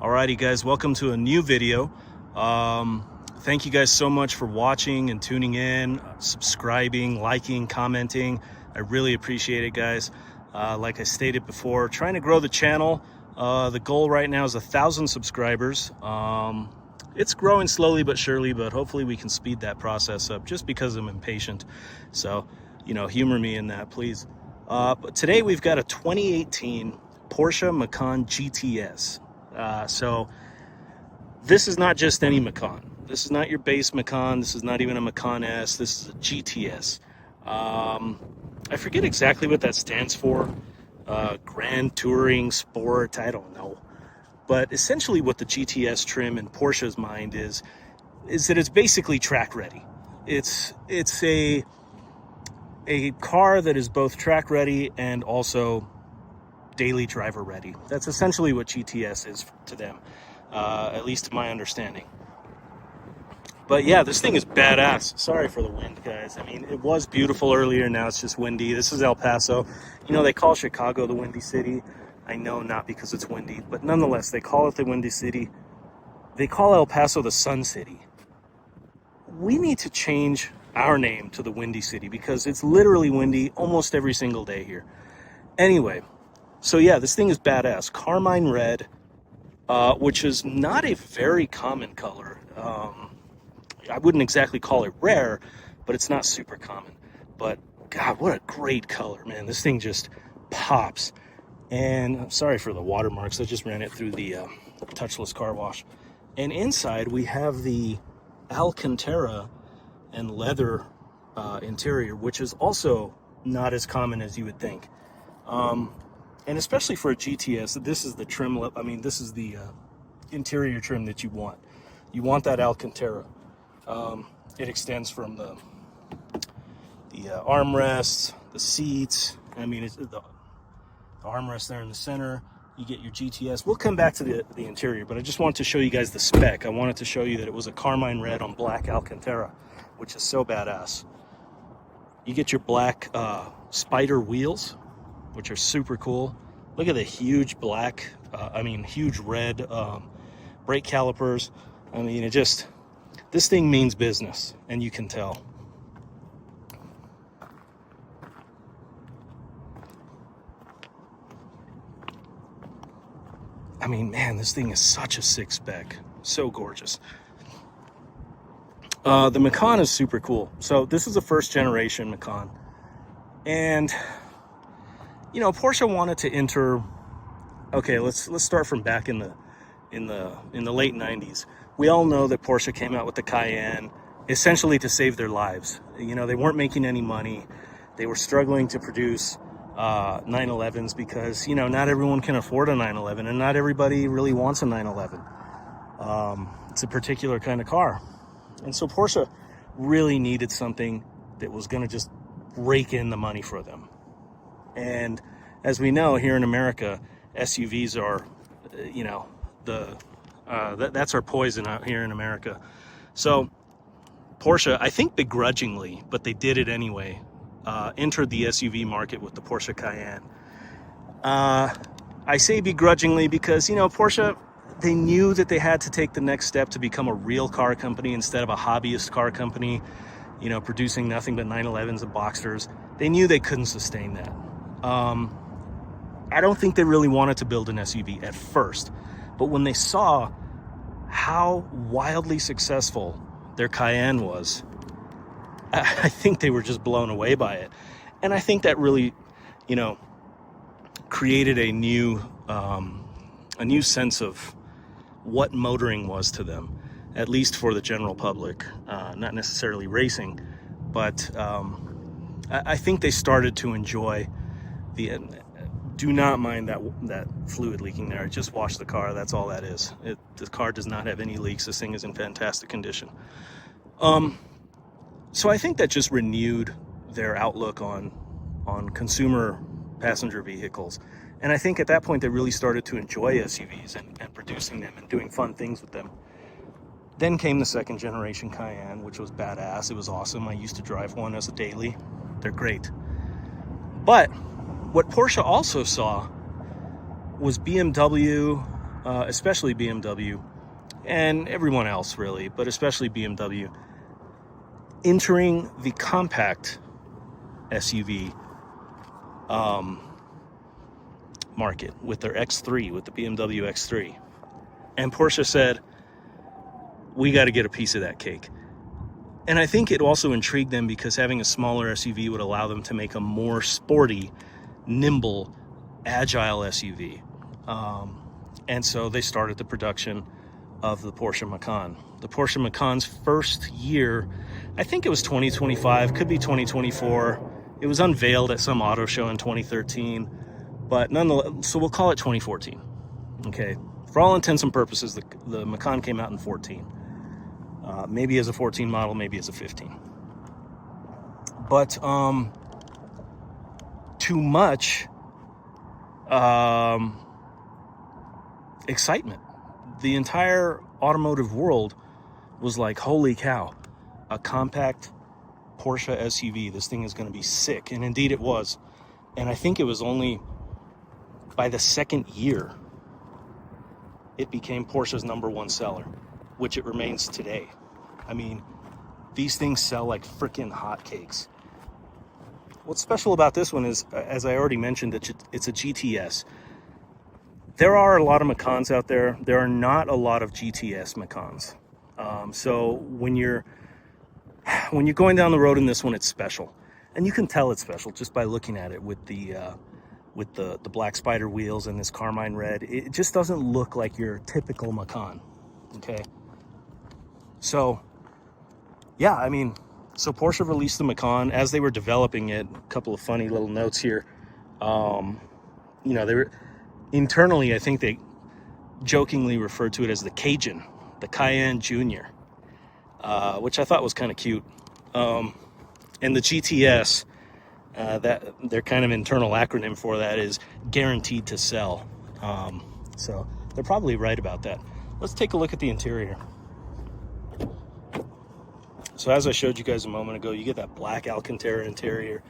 Alrighty guys, welcome to a new video. Thank you guys so much for watching and tuning in, subscribing, liking, commenting. I really appreciate it, guys. Like I stated before, trying to grow the channel. The goal right now is 1,000 subscribers. It's growing slowly but surely, but hopefully we can speed that process up just because I'm impatient. So, humor me in that, please. But today we've got a 2018 Porsche Macan GTS. So this is not just any Macan. This is not your base Macan. This is not even a Macan S. This is a GTS. I forget exactly what that stands for. Grand Touring Sport, I don't know. But essentially what the GTS trim in Porsche's mind is that it's basically track ready. It's a car that is both track ready and also daily driver ready. That's essentially what GTS is to them, at least to my understanding. But yeah, this thing is badass. Sorry for the wind, guys. I mean, it was beautiful earlier, now it's just windy. This is El Paso. They call Chicago the Windy City. I know, not because it's windy, but nonetheless, they call it the Windy City. They call El Paso the Sun City. We need to change our name to the Windy City because it's literally windy almost every single day here. Anyway, so yeah, this thing is badass. Carmine Red, which is not a very common color. I wouldn't exactly call it rare, but it's not super common. But God, what a great color, man. This thing just pops. And I'm sorry for the watermarks. I just ran it through the touchless car wash. And inside we have the Alcantara and leather interior, which is also not as common as you would think. And especially for a GTS, this is the trim. This is the interior trim that you want. You want that Alcantara. It extends from the armrests, the seats. It's the armrest there in the center. You get your GTS. We'll come back to the interior, but I just wanted to show you guys the spec. I wanted to show you that it was a Carmine Red on Black Alcantara, which is so badass. You get your black Spyder wheels, which are super cool. Look at the huge black, huge red brake calipers. This thing means business, and you can tell. Man, this thing is such a sick spec. So gorgeous. The Macan is super cool. So this is a first generation Macan. And, Porsche wanted to enter, okay, let's start from back in the late 90s. We all know that Porsche came out with the Cayenne essentially to save their lives. They weren't making any money. They were struggling to produce 911s because, not everyone can afford a 911 and not everybody really wants a 911. It's a particular kind of car. And so Porsche really needed something that was going to just rake in the money for them. And as we know, here in America, SUVs are, that's our poison out here in America. So Porsche, I think begrudgingly, but they did it anyway, entered the SUV market with the Porsche Cayenne. I say begrudgingly because, Porsche, they knew that they had to take the next step to become a real car company instead of a hobbyist car company, producing nothing but 911s and Boxsters. They knew they couldn't sustain that. I don't think they really wanted to build an SUV at first, but when they saw how wildly successful their Cayenne was, I think they were just blown away by it. And I think that really, created a new sense of what motoring was to them, at least for the general public, not necessarily racing, but I think they started to enjoy do not mind that fluid leaking there. I just washed the car. That's all that is. The car does not have any leaks. This thing is in fantastic condition. So I think that just renewed their outlook on consumer passenger vehicles. And I think at that point they really started to enjoy SUVs and producing them and doing fun things with them. Then came the second generation Cayenne, which was badass. It was awesome. I used to drive one as a daily. They're great. But what Porsche also saw was BMW especially BMW, and everyone else really, but especially BMW, entering the compact SUV market with their X3, with the BMW X3. And Porsche said, we got to get a piece of that cake. And I think it also intrigued them because having a smaller SUV would allow them to make a more sporty, nimble, agile SUV. And so they started the production of the Porsche Macan. The Porsche Macan's first year, I think it was 2025, could be 2024. It was unveiled at some auto show in 2013, but nonetheless, so we'll call it 2014. Okay, for all intents and purposes, the Macan came out in 14. Maybe as a 14 model, maybe as a 15. But too much excitement. The entire automotive world was like, holy cow, a compact Porsche SUV. This thing is going to be sick. And indeed it was. And I think it was only by the second year it became Porsche's #1 seller, which it remains today. I mean, these things sell like freaking hotcakes. What's special about this one is, as I already mentioned, it's a GTS. There are a lot of Macans out there. There are not a lot of GTS Macans. So when you're going down the road in this one, it's special, and you can tell it's special just by looking at it with the black Spyder wheels and this Carmine Red. It just doesn't look like your typical Macan. Okay. So yeah, I mean, so Porsche released the Macan as they were developing it. A couple of funny little notes here. You know, they were internally, I think they jokingly referred to it as the Cajun, the Cayenne Junior, which I thought was kind of cute. And the GTS, that their kind of internal acronym for that is guaranteed to sell. So they're probably right about that. Let's take a look at the interior. So as I showed you guys a moment ago, you get that black Alcantara interior.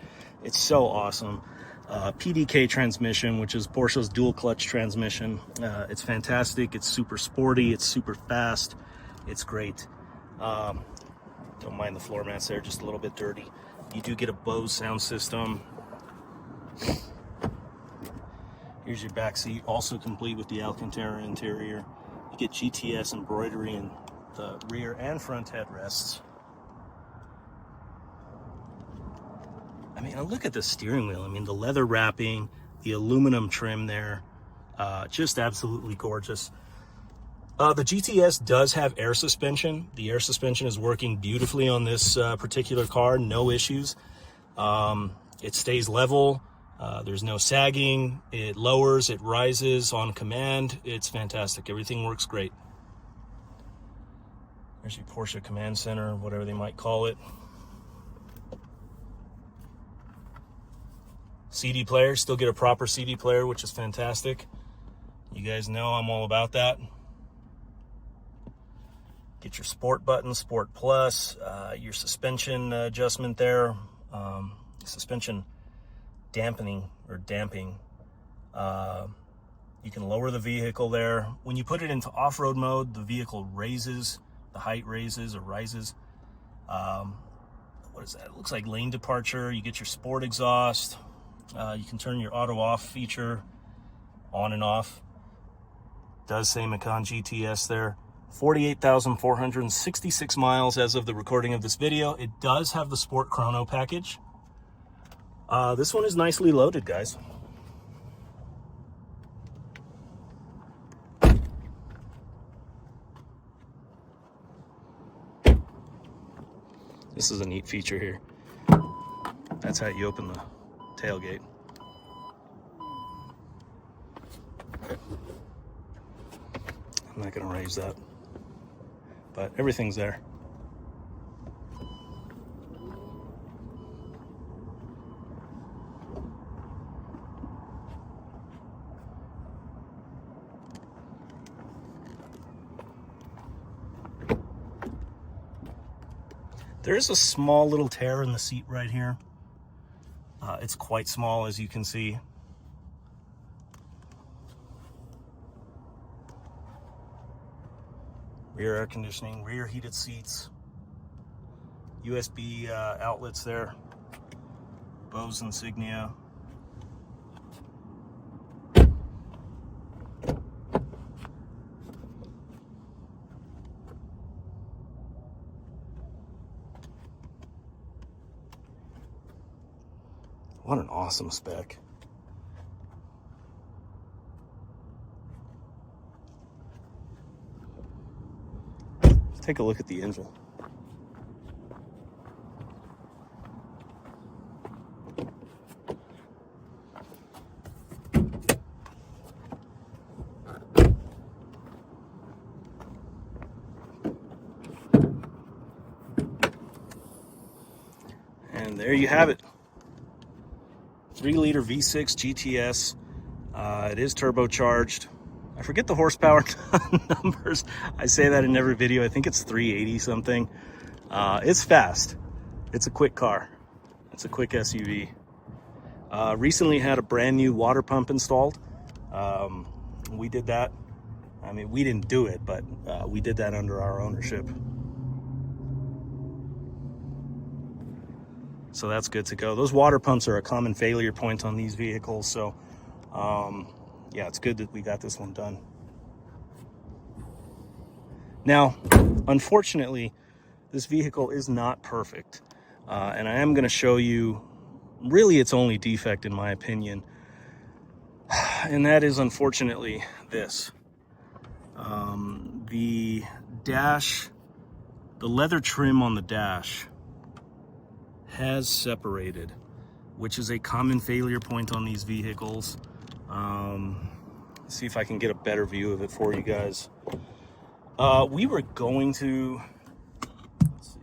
It's so awesome. PDK transmission, which is Porsche's dual clutch transmission. It's fantastic. It's super sporty. It's super fast. It's great. Don't mind the floor mats there, just a little bit dirty. You do get a Bose sound system. Here's your back seat, also complete with the Alcantara interior. You get GTS embroidery in the rear and front headrests. I mean, look at the steering wheel. I mean, the leather wrapping, the aluminum trim there, just absolutely gorgeous. The GTS does have air suspension. The air suspension is working beautifully on this particular car, no issues. It stays level. There's no sagging. It lowers, it rises on command. It's fantastic. Everything works great. There's your Porsche Command Center, whatever they might call it. CD player, still get a proper CD player, which is fantastic. You guys know I'm all about that. Get your sport button, Sport Plus, your suspension adjustment there, suspension dampening or damping. You can lower the vehicle there. When you put it into off-road mode, the vehicle raises, the height raises or rises. What is that? It looks like lane departure. You get your sport exhaust. You can turn your auto off feature on and off. Does say Macan GTS there. 48,466 miles as of the recording of this video. It does have the Sport Chrono package. This one is nicely loaded, guys. This is a neat feature here. That's how you open the tailgate. I'm not going to raise that, but everything's there. There is a small little tear in the seat right here. It's quite small, as you can see. rear air conditioning, rear heated seats, USB outlets there, Bose insignia. What an awesome spec. Let's take a look at the engine. And there you have it. 3-liter V6 GTS. It is turbocharged. I forget the horsepower numbers. I say that in every video. I think it's 380 something. It's fast. It's a quick car. It's a quick SUV. Recently had a brand new water pump installed. We did that. I mean, we didn't do it, but we did that under our ownership. So that's good to go. Those water pumps are a common failure point on these vehicles. So yeah, it's good that we got this one done. Now, unfortunately, this vehicle is not perfect. And I am going to show you really its only defect, in my opinion. And that is, unfortunately, this. The dash, the leather trim on the dash has separated, which is a common failure point on these vehicles. Let's see if I can get a better view of it for you guys. We were going to, let's see.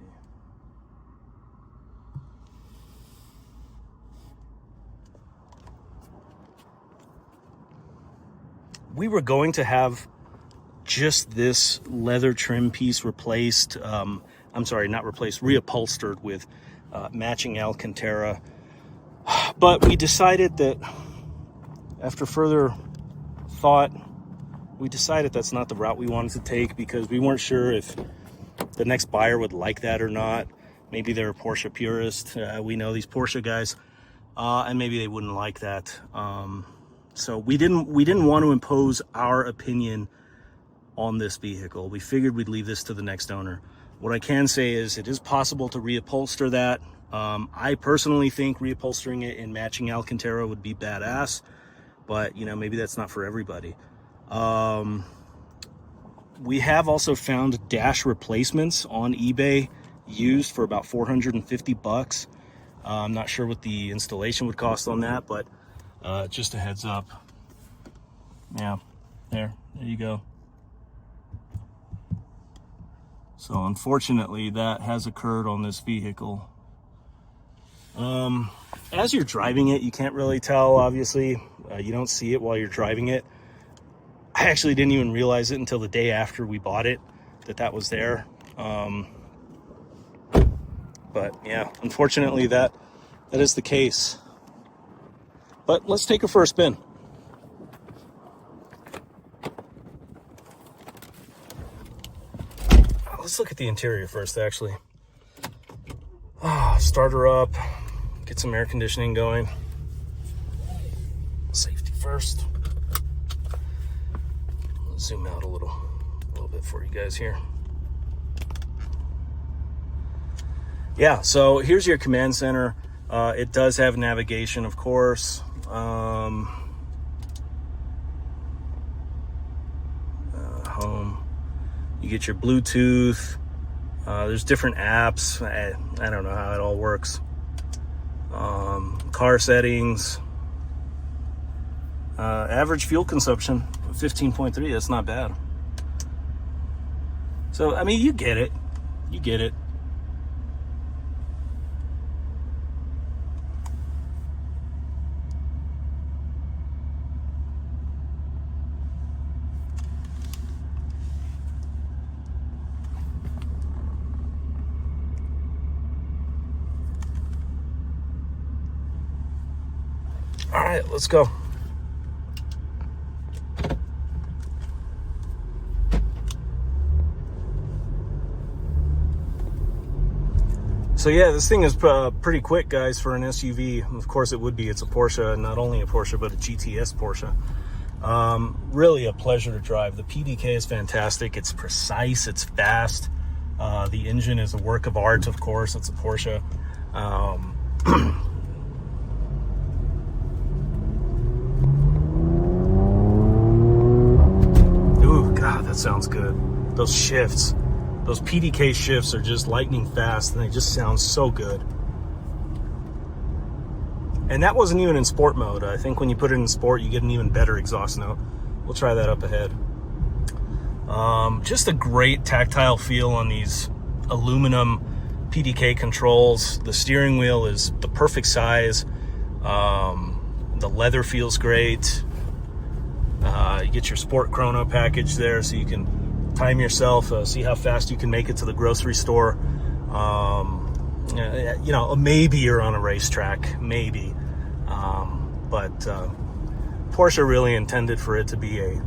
We were going to have just this leather trim piece replaced. I'm sorry, not replaced, reupholstered with matching Alcantara. But we decided that, after further thought, we decided that's not the route we wanted to take, because we weren't sure if the next buyer would like that or not. Maybe they're a Porsche purist. We know these Porsche guys, and maybe they wouldn't like that. So we didn't want to impose our opinion on this vehicle. We figured we'd leave this to the next owner. What I can say is it is possible to reupholster that. I personally think reupholstering it in matching Alcantara would be badass, but you know, maybe that's not for everybody. We have also found dash replacements on eBay used for about 450 bucks. I'm not sure what the installation would cost on that, but just a heads up. Yeah, there you go. So unfortunately, that has occurred on this vehicle. As you're driving it, you can't really tell, obviously. You don't see it while you're driving it. I actually didn't even realize it until the day after we bought it, that was there. But yeah, unfortunately, that is the case. But let's take her for a spin. Let's look at the interior first, actually. Start her up, get some air conditioning going. Safety first. Zoom out a little bit for you guys here. Yeah, so here's your command center. It does have navigation, of course. Home. You get your Bluetooth. There's different apps. I don't know how it all works. Car settings. Average fuel consumption, 15.3. That's not bad. So, I mean, you get it. You get it. All right, let's go. So yeah, this thing is pretty quick, guys, for an SUV. Of course it would be. It's a Porsche, not only a Porsche, but a GTS Porsche. Really a pleasure to drive. The PDK is fantastic. It's precise, it's fast. The engine is a work of art, of course. It's a Porsche. Ooh, God, that sounds good. Those shifts, those PDK shifts are just lightning fast, and they just sound so good. And that wasn't even in sport mode. I think when you put it in sport, you get an even better exhaust note. We'll try that up ahead. Just a great tactile feel on these aluminum PDK controls. The steering wheel is the perfect size. The leather feels great. You get your sport chrono package there, so you can time yourself, see how fast you can make it to the grocery store. You know, maybe you're on a racetrack, maybe. But Porsche really intended for it to be a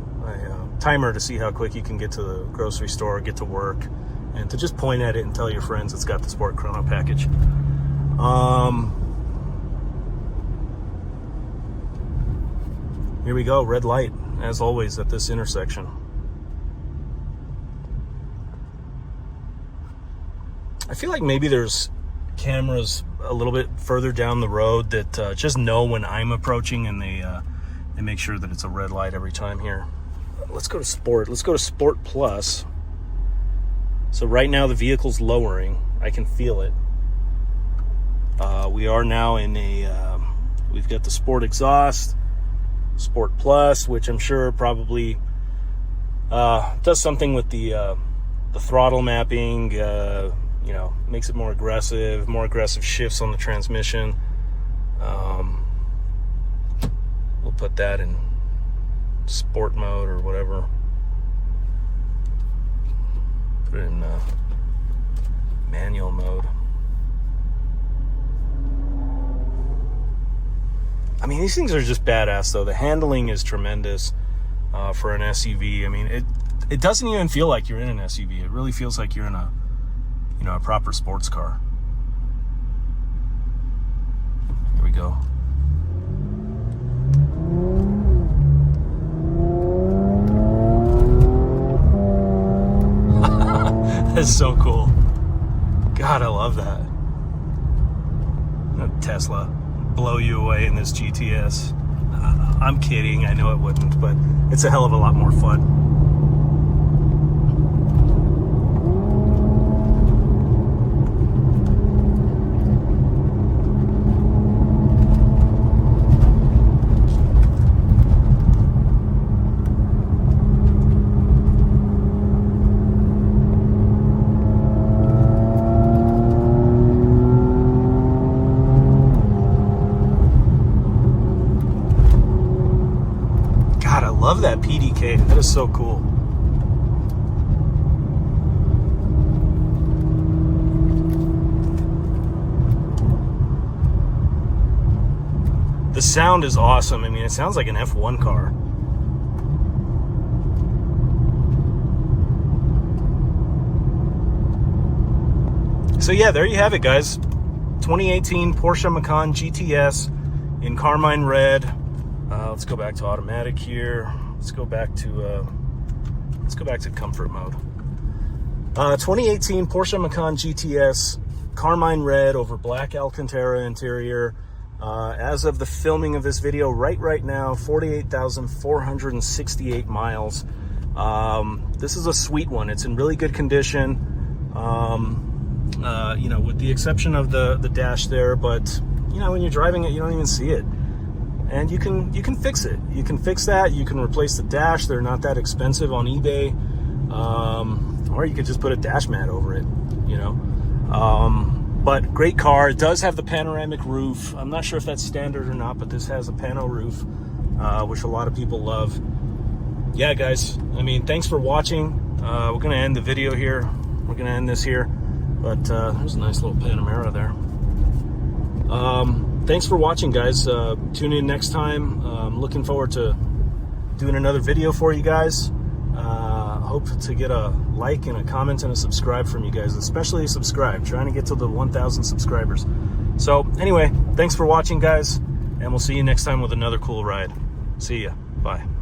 timer to see how quick you can get to the grocery store, get to work, and to just point at it and tell your friends it's got the sport chrono package. Here we go, red light, as always at this intersection. I feel like maybe there's cameras a little bit further down the road that just know when I'm approaching, and they make sure that it's a red light every time here. Let's go to sport. Let's go to Sport Plus. So right now the vehicle's lowering. I can feel it. We are now in a, we've got the Sport exhaust, Sport Plus, which I'm sure probably does something with the throttle mapping, you know, makes it more aggressive shifts on the transmission. We'll put that in sport mode or whatever. Put it in manual mode. I mean, these things are just badass, though. The handling is tremendous for an SUV. I mean, it doesn't even feel like you're in an SUV. It really feels like you're in a, you know, a proper sports car. Here we go. That's so cool. God, I love that. A Tesla blow you away in this GTS. I'm kidding, I know it wouldn't, but it's a hell of a lot more fun. Love that PDK. That is so cool. The sound is awesome. I mean, it sounds like an F1 car. So yeah, there you have it, guys. 2018 Porsche Macan GTS in Carmine Red. Let's go back to automatic here. Let's go back to comfort mode. 2018 Porsche Macan GTS, Carmine Red over Black Alcantara interior. As of the filming of this video, right now, 48,468 miles. This is a sweet one. It's in really good condition. You know, with the exception of the dash there, but you know, when you're driving it, you don't even see it. And you can fix it. You can fix that. You can replace the dash. They're not that expensive on eBay. Or you could just put a dash mat over it, you know. But great car. It does have the panoramic roof. I'm not sure if that's standard or not, but this has a pano roof, which a lot of people love. Yeah, guys. I mean, thanks for watching. We're going to end the video here. We're going to end this here. But there's a nice little Panamera there. Thanks for watching, guys. Tune in next time. I'm looking forward to doing another video for you guys. hope to get a like and a comment and a subscribe from you guys, especially subscribe. Trying to get to the 1,000 subscribers. So anyway, thanks for watching, guys, and we'll see you next time with another cool ride. See ya. Bye.